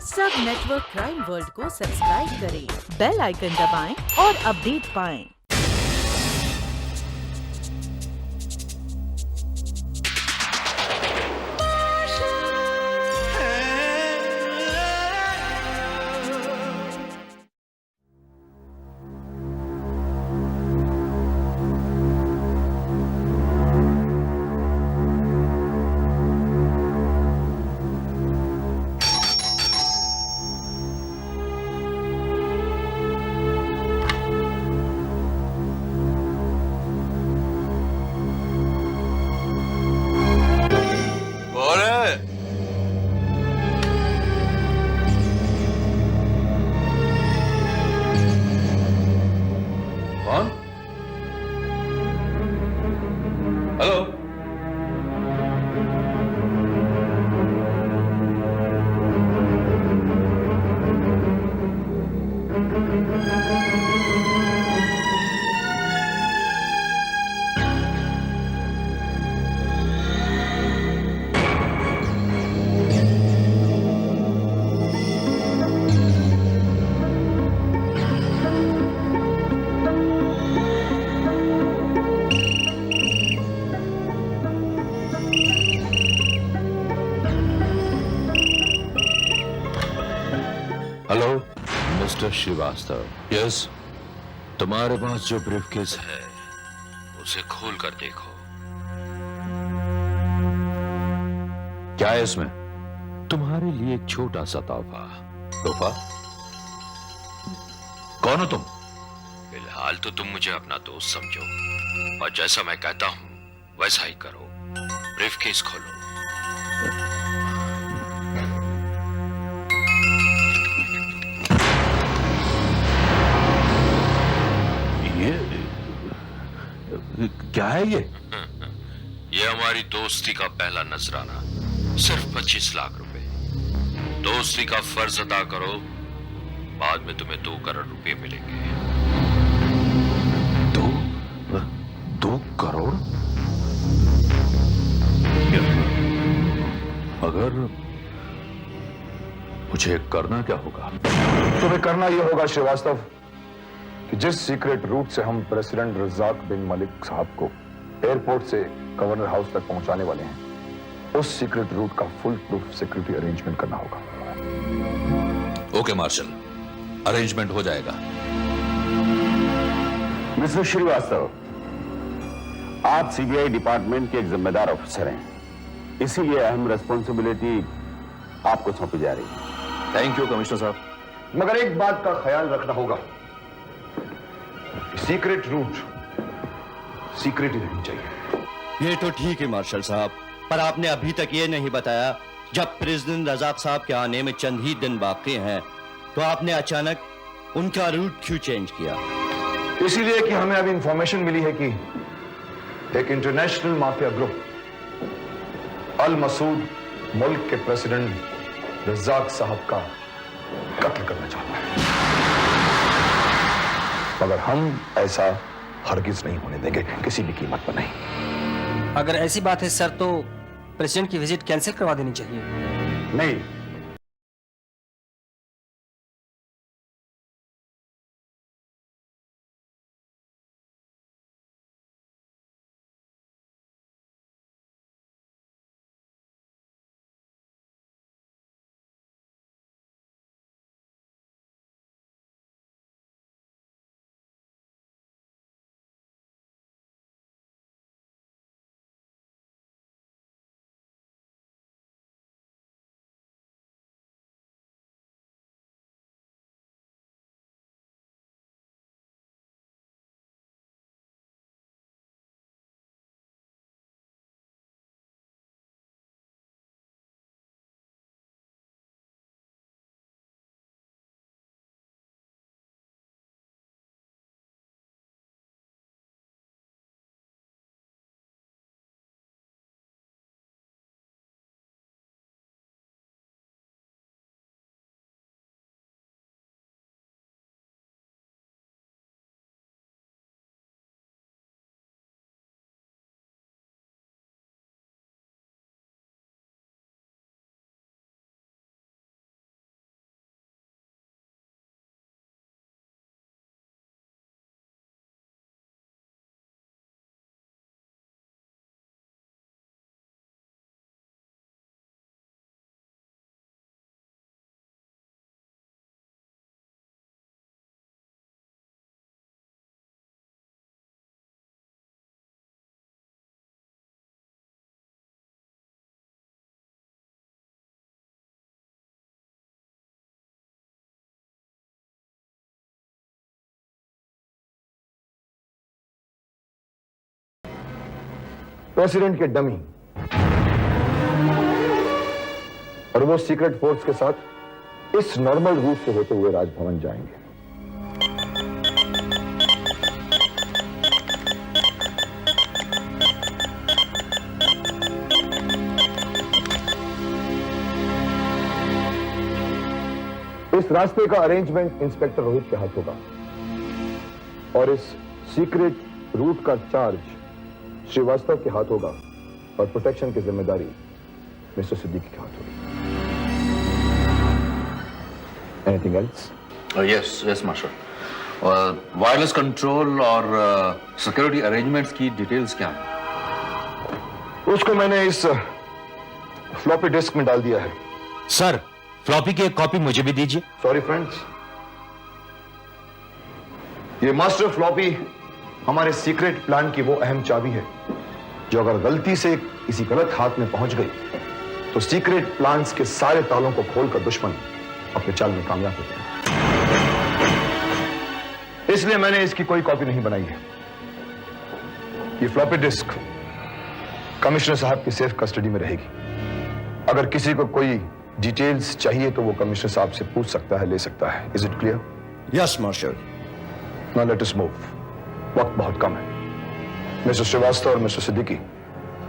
सब network crime world को subscribe करें, बेल आइकन दबाएं और अपडेट पाएं। कौन है? कौन? Hello? Hello? Mister Srivastava, yes. तुम्हारे पास जो ब्रीफकेस है उसे खोल कर देखो। क्या है इसमें? तुम्हारे लिए एक छोटा सा तोहफा। तोहफा? कौन हो तुम? फिलहाल तो तुम मुझे अपना दोस्त समझो और जैसा मैं कहता हूं वैसा ही करो। ब्रीफकेस खोलो। क्या है ये? ये हमारी दोस्ती का पहला नजराना, सिर्फ 25 लाख रुपए। दोस्ती का फर्ज अदा करो, बाद में तुम्हें 2 करोड़ रुपए मिलेंगे। 2 करोड़? मगर मुझे करना क्या होगा? तुम्हें करना यह होगा श्रीवास्तव कि जिस सीक्रेट रूट से हम प्रेसिडेंट रज़ाक बिन मलिक साहब को एयरपोर्ट से गवर्नर हाउस तक पहुंचाने वाले हैं, उस सीक्रेट रूट का फुल प्रूफ सिक्योरिटी अरेंजमेंट करना होगा। ओके मार्शल, अरेंजमेंट हो जाएगा। मिस्टर श्रीवास्तव, आप सीबीआई डिपार्टमेंट के एक जिम्मेदार ऑफिसर हैं, इसीलिए अहम रिस्पॉन्सिबिलिटी आपको सौंपी जा रही है। थैंक यू कमिश्नर साहब। मगर एक बात का ख्याल रखना होगा, सीक्रेट रूट सीक्रेट ही रहनी चाहिए। ये तो ठीक है मार्शल साहब, पर आपने अभी तक ये नहीं बताया, जब प्रेसिडेंट रज़ाक साहब के आने में चंद ही दिन बाकी हैं, तो आपने अचानक उनका रूट क्यों चेंज किया? इसीलिए कि हमें अभी इंफॉर्मेशन मिली है कि एक इंटरनेशनल माफिया ग्रुप अल मसूद मुल्क के प्रेसिडेंट रज़ाक साहब का कत्ल करना चाहता है, मगर हम ऐसा हरगिज नहीं होने देंगे, किसी भी कीमत पर नहीं। अगर ऐसी बात है सर, तो प्रेसिडेंट की विजिट कैंसिल करवा देनी चाहिए। नहीं, प्रेसिडेंट के डमी और वो सीक्रेट फोर्स के साथ इस नॉर्मल रूट से होते हुए राजभवन जाएंगे। इस रास्ते का अरेंजमेंट इंस्पेक्टर रोहित के हाथ होगा और इस सीक्रेट रूट का चार्ज श्रीवास्तव के हाथ होगा और प्रोटेक्शन की जिम्मेदारी मिस्टर सिद्दीकी के हाथ होगी। Anything else? Yes yes marshal. Wireless control और सिक्योरिटी अरेंजमेंट्स की डिटेल्स क्या हैं? उसको मैंने इस फ्लॉपी डिस्क में डाल दिया है। सर, फ्लॉपी की एक कॉपी मुझे भी दीजिए। सॉरी फ्रेंड्स, ये मास्टर फ्लॉपी हमारे सीक्रेट प्लान की वो अहम चाबी है जो अगर गलती से किसी गलत हाथ में पहुंच गई तो सीक्रेट प्लान्स के सारे तालों को खोलकर दुश्मन अपने चाल में कामयाब हो जाए। इसलिए मैंने इसकी कोई कॉपी नहीं बनाई है। ये फ्लॉपी डिस्क कमिश्नर साहब की सेफ कस्टडी में रहेगी। अगर किसी को कोई डिटेल्स चाहिए तो वो कमिश्नर साहब से पूछ सकता है, ले सकता है। Is it clear? Yes marshal. Now let us move. वक्त बहुत कम है। मिस्टर श्रीवास्तव और मिस्टर सिद्दीकी,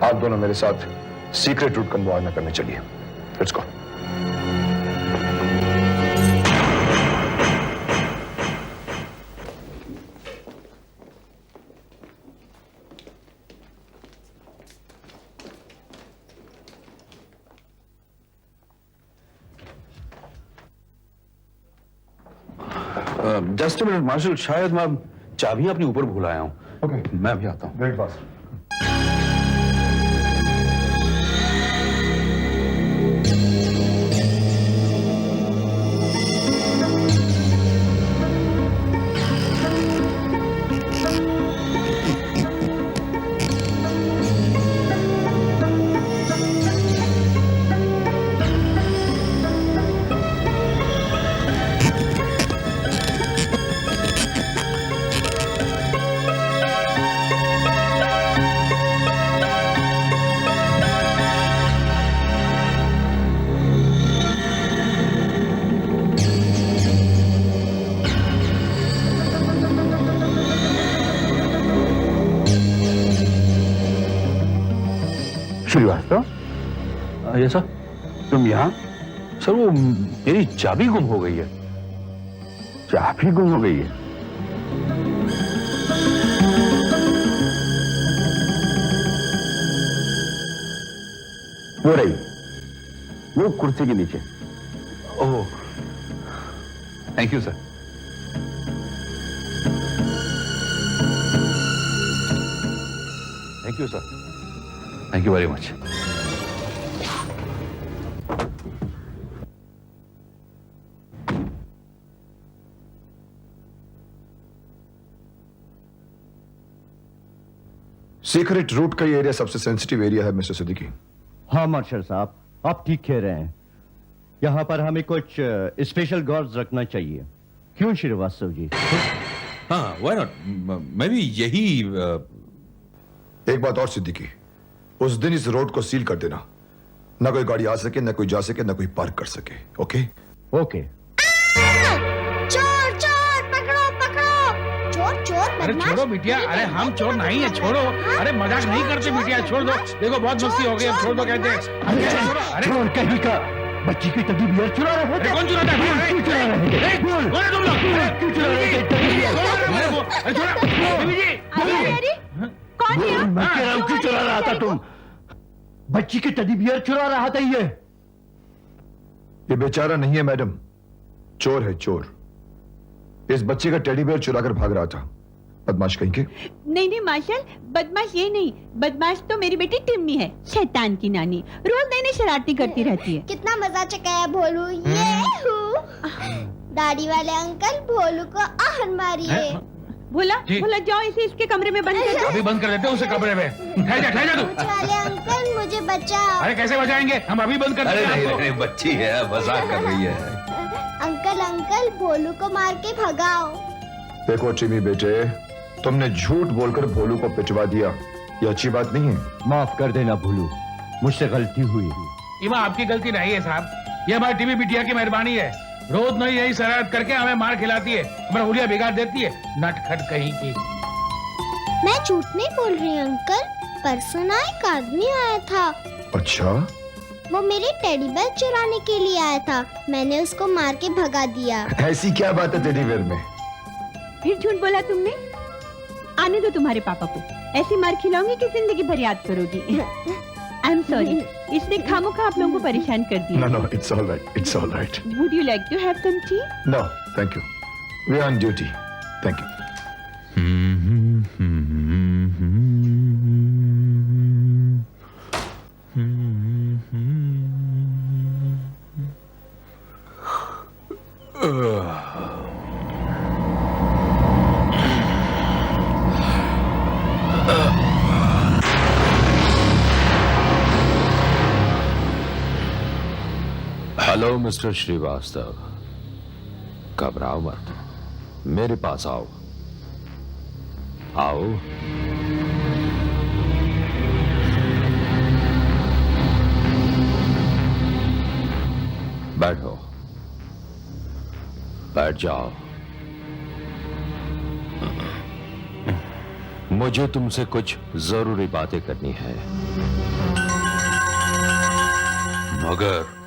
आप दोनों मेरे साथ सीक्रेट रूट का मुआयना करने चलिए। Let's go. Just a minute marshal, शायद मैं चाबियां अपनी ऊपर भूल आया हूं। ओके, मैं भी आता हूं। Very fast. श्रीवास्तव, ये सर, तुम यहाँ? सर वो मेरी चाबी गुम हो गई है। चाबी गुम हो गई है? वो रही, वो कुर्सी के नीचे। Oh, thank you sir. Thank you sir, thank you very much. Secret route का ये एरिया सबसे सेंसिटिव एरिया है मिस्टर सिद्दीकी। हाँ मार्शल साहब, आप ठीक कह रहे हैं। यहाँ पर हमें कुछ स्पेशल गार्ड्स रखना चाहिए। क्यों श्रीवास्तव जी? हाँ, व्हाई नॉट? मैं भी यही एक बात और सिद्दीकी, उस दिन इस रोड को सील कर देना। ना कोई गाड़ी आ सके, ना कोई जा सके, ना कोई पार्क कर सके। ओके? ओके। चोर चोर पकड़ो पकड़ो। चोर चोर अरे छोड़ो बिटिया, अरे हम चोर नहीं है, छोड़ो। अरे मजाक नहीं करते बिटिया, छोड़ दो। देखो बहुत मस्ती हो गई, अब छोड़ दो कहते हैं। अरे चोर कहीं का बच्ची की तभी बियर चुरा रहे थे। कौन चुराता है? क्यों चुरा रहे थे? कौन है तुम लोग? क्यों चुरा रहे थे? अरे छोड़ा देवी जी। कौन है? मैं कह रहा हूँ, क्यों चुरा रहा था तुम? बच्ची की टेडी बियर चुरा रहा था ये बेचारा नहीं है मैडम, चोर है चोर। इस बच्चे का टेडी बेयर चुराकर भाग रहा था। बदमाश कहीं के। नहीं नहीं मार्शल, बदमाश ये नहीं, बदमाश तो मेरी बेटी टिम्मी है, शैतान की नानी। रोज नई नई शरारती करती रहती है। कितना मजा चकाया भोलू। ये दाढ़ी वाले अंकल भोलू को आहन मारिए। भोला जी। भोला जाओ इसे इसके कमरे में बंद कर दो। अभी बंद कर देते हैं उसे कमरे में। ठहर जा तू। मुझे वाले अंकल मुझे बचाओ। अरे कैसे बचाएंगे, हम अभी बंद कर अरे देते नहीं हैं नहीं, बच्ची है, मजाक कर रही है। अंकल अंकल भोलू को मार के भगाओ। देखो चिमी बेटे, तुमने झूठ बोलकर भोलू को पिटवा दिया ये अच्छी बात नहीं है। माफ कर देना भोलू, मुझसे गलती हुई। इमा आपकी गलती नहीं है साहब, ये हमारी टीवी बिटिया की मेहरबानी है। रोज नई यही शरारत करके हमें मार खिलाती है, हमारा हुलिया बिगाड़ देती है, नटखट कहीं की। मैं झूठ नहीं बोल रही अंकल, परसों ना एक आदमी आया था। अच्छा, वो मेरी टेडी बेयर चुराने के लिए आया था, मैंने उसको मार के भगा दिया। ऐसी क्या बात है टेडी बेयर में? फिर झूठ बोला तुमने? आने दो तुम्हारे पापा को, ऐसी मार खिलाऊंगी कि जिंदगी भर याद करोगी। आई एम सॉरी, इसने खामोखा आप लोगों को परेशान कर दिया। No, it's all right. It's all right. Would you like to have some tea? No, thank you. We're on duty. Thank you. Hello mister Srivastava, घबराओ मत, मेरे पास आओ। आओ। बैठो, बैठ जाओ। मुझे तुमसे कुछ जरूरी बातें करनी है। मगर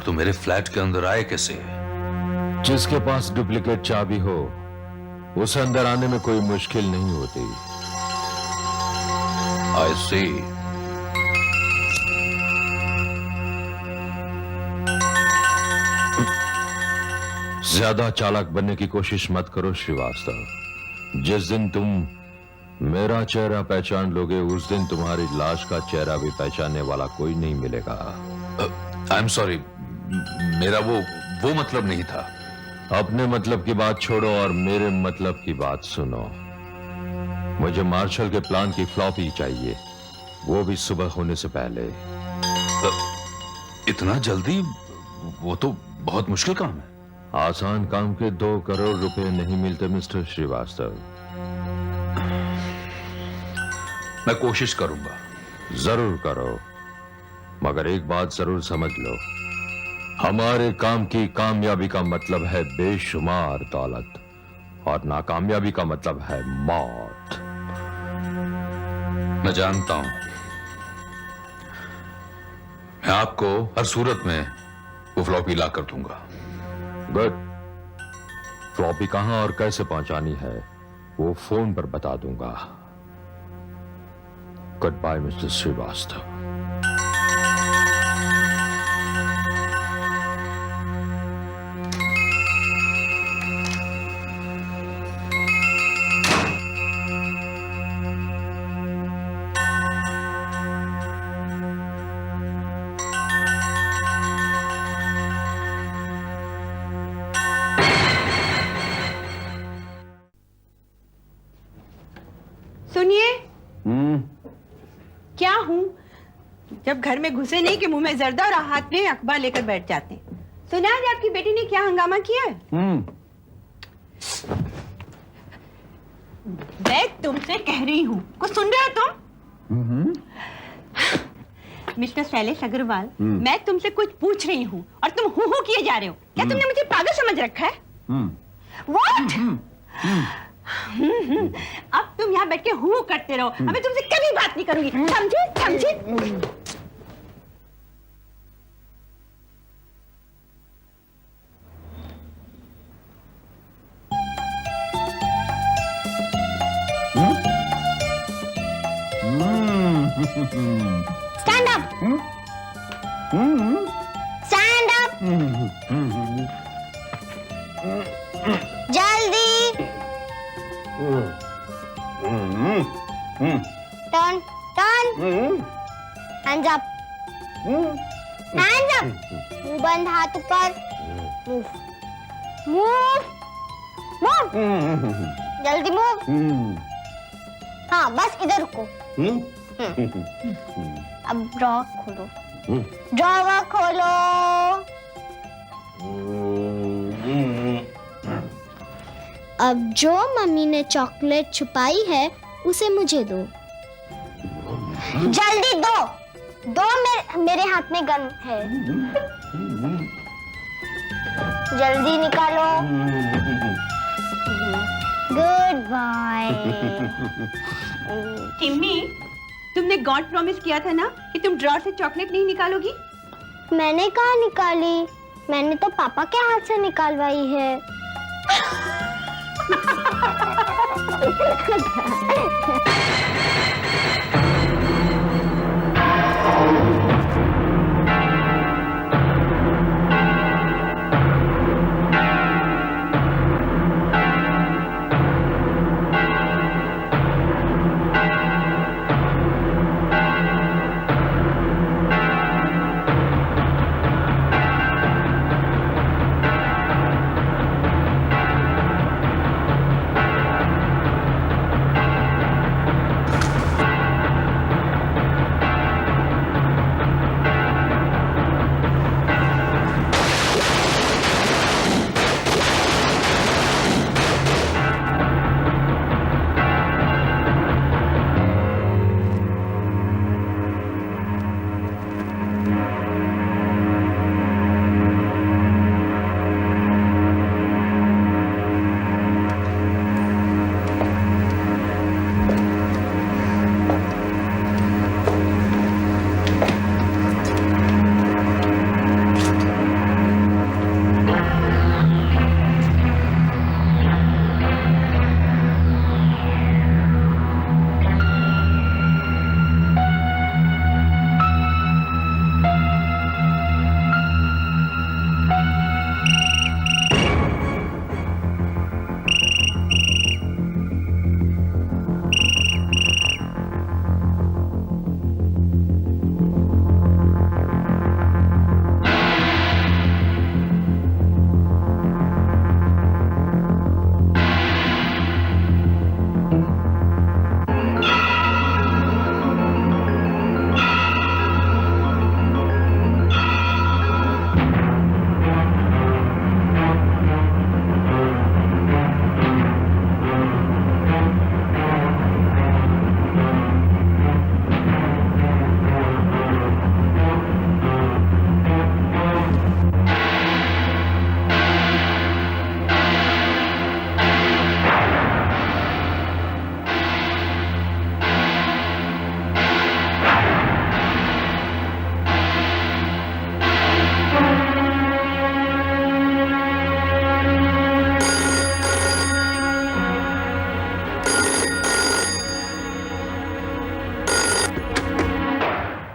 तुम मेरे फ्लैट के अंदर आए कैसे? जिसके पास डुप्लीकेट चाबी हो उसे अंदर आने में कोई मुश्किल नहीं होती। आई सी। ज्यादा चालाक बनने की कोशिश मत करो श्रीवास्तव। जिस दिन तुम मेरा चेहरा पहचान लोगे उस दिन तुम्हारी लाश का चेहरा भी पहचानने वाला कोई नहीं मिलेगा। आई एम सॉरी, मेरा वो मतलब नहीं था। अपने मतलब की बात छोड़ो और मेरे मतलब की बात सुनो। मुझे मार्शल के प्लान की फ्लॉपी चाहिए, वो भी सुबह होने से पहले। इतना जल्दी? वो तो बहुत मुश्किल काम है। आसान काम के 2 करोड़ रुपए नहीं मिलते मिस्टर श्रीवास्तव। मैं कोशिश करूंगा। जरूर करो, मगर एक बात जरूर समझ लो, हमारे काम की कामयाबी का मतलब है बेशुमार दौलत और नाकामयाबी का मतलब है मौत। मैं जानता हूं, मैं आपको हर सूरत में वो फ्लॉपी ला कर दूंगा। गुड। फ्लॉपी कहां और कैसे पहुंचानी है वो फोन पर बता दूंगा। Goodbye mister Srivastava. सुनिए, क्या हूँ जब घर में घुसे नहीं कि मुंह में जर्दा और हाथ में अखबार लेकर बैठ जाते हैं। सुना आज आपकी बेटी ने क्या हंगामा किया है? मैं तुमसे कह रही हूँ, कुछ सुन रहे हो तुम? मिस्टर शैलेश अग्रवाल, मैं तुमसे कुछ पूछ रही हूँ और तुम हूँ किए जा रहे हो। क्या तुमने मुझे पागल समझ रखा है? What? अब तुम यहाँ बैठ के हूँ करते रहो, मैं तुमसे कभी बात नहीं करूंगी, समझे? समझे? Stand up. Stand up. जल्दी. Turn. Turn. Hands up. Hands up. मुंह बंद, हाथ ऊपर. Move. Move. Move. जल्दी move. हाँ, बस इधर रुको. अब ड्रॉ खोलो. ड्रॉवर खोलो. अब जो मम्मी ने चॉकलेट छुपाई है उसे मुझे दो। जल्दी दो, मेरे हाथ में गन है। जल्दी निकालो। Good bye. टिम्मी, तुमने गॉड प्रॉमिस किया था ना कि तुम ड्रॉर से चॉकलेट नहीं निकालोगी। मैंने कहाँ निकाली? मैंने तो पापा के हाथ से निकालवाई है।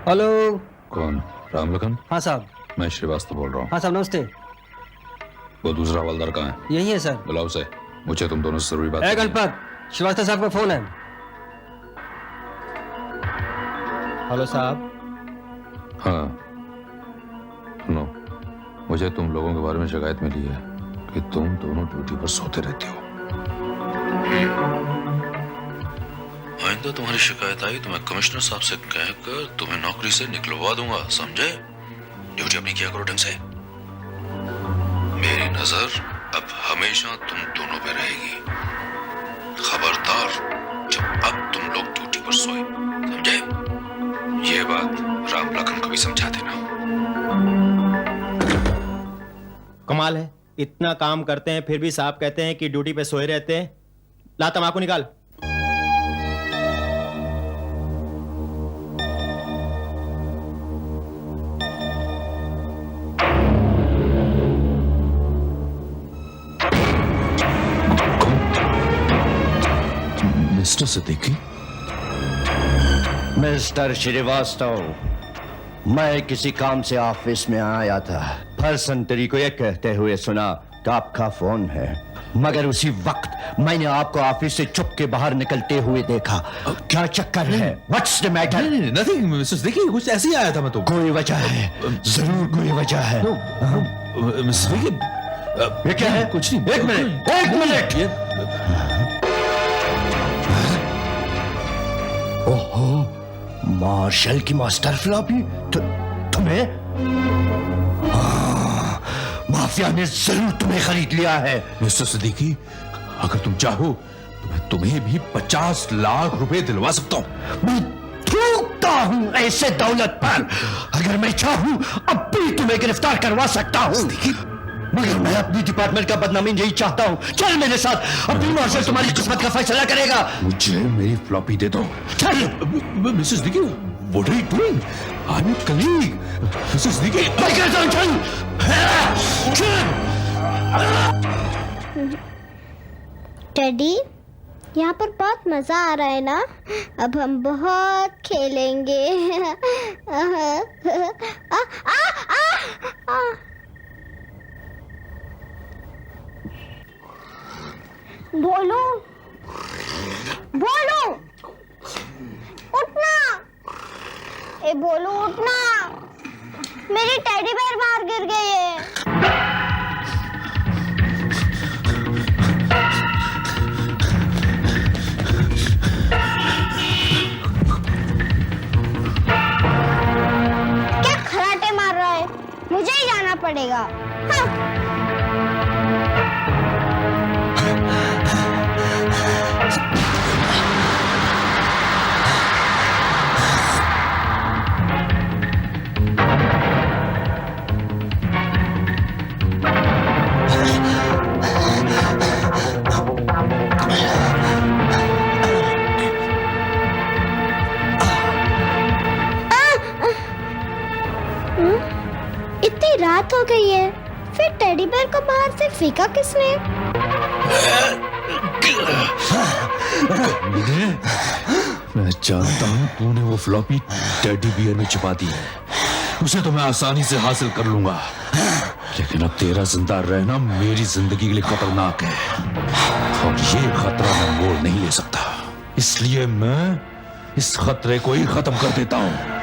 हेलो। कौन? राम लखन? हाँ साहब। मैं श्रीवास्तव बोल रहा हूँ। हाँ साहब नमस्ते। वो दूसरा हवलदार कहाँ है? यही है सर। बुलाओ उसे, मुझे तुम दोनों से जरूरी बात ए करनी है। गणपत, श्रीवास्तव साहब का फोन है। हेलो साहब। हाँ सुनो, मुझे तुम लोगों के बारे में शिकायत मिली है कि तुम दोनों ड्यूटी पर सोते रहते हो। आइंदा तुम्हारी शिकायत आई तो मैं कमिश्नर साहब से कहकर तुम्हें नौकरी से निकलवा दूंगा, समझे? ड्यूटी अपनी किया करो ढंग से। मेरी नजर अब हमेशा तुम दोनों पे रहेगी। खबरदार जब अब तुम लोग ड्यूटी पर सोए, समझे? ये बात राम लखन को भी समझा देना। कमाल है, इतना काम करते हैं फिर भी साहब कहते हैं कि ड्यूटी पे सोए रहते हैं। ला तम्बाकू निकाल। मिस्टर सिद्दीकी? मिस्टर श्रीवास्तव, मैं किसी काम से ऑफिस में आया था। पर्सन तेरी को यह कहते हुए सुना कि आपका फोन है, मगर उसी वक्त मैंने आपको ऑफिस से चुप के बाहर निकलते हुए देखा। क्या चक्कर है? What's the matter? Nothing mister Siddiqui, कुछ ऐसे ही आया था मैं तो। कोई वजह है, जरूर कोई वजह है। मिस्टर सिद्दीकी, ये क्या है? कुछ नहीं। एक मिनट, एक मिनट। ओहो, मार्शल की मास्टर फ्लॉपी तुम्हें? माफिया ने जरूर तुम्हें खरीद लिया है। मिस्टर सिद्दीकी, अगर तुम चाहो तो मैं तुम्हें भी 50 लाख रुपए दिलवा सकता हूं। मैं थूकता हूं ऐसे दौलत पर। अगर मैं चाहूं अब भी तुम्हें गिरफ्तार करवा सकता हूं, मगर मैं अपनी डिपार्टमेंट का बदनामी नहीं चाहता हूं। चल मेरे साथ, अपनी मार्शल तुम्हारी किस्मत का फैसला करेगा। मुझे मेरी फ्लॉपी दे दो। चल। मिसेस दिकी, what are you doing? I am your colleague. Mrs दिकी, मैं कहता हूं चल। डैडी, यहाँ पर बहुत मजा आ रहा है ना? अब हम बहुत खेलेंगे। बोलो, बोलो, उठना। ए बोलो, उठना। मेरी टेडी बेयर बाहर गिर गई है। मुझे ही जाना पड़ेगा। हाँ। इतनी रात हो गई है, फिर टेडी बेयर को बाहर से फेंका किसने? मैं जानता हूं तूने वो फ्लॉपी टेडी बियर में छुपा दी है। उसे तो मैं आसानी से हासिल कर लूंगा, लेकिन अब तेरा जिंदा रहना मेरी जिंदगी के लिए खतरनाक है, और ये खतरा मैं मोल नहीं ले सकता। इसलिए मैं इस खतरे को ही खत्म कर देता हूं।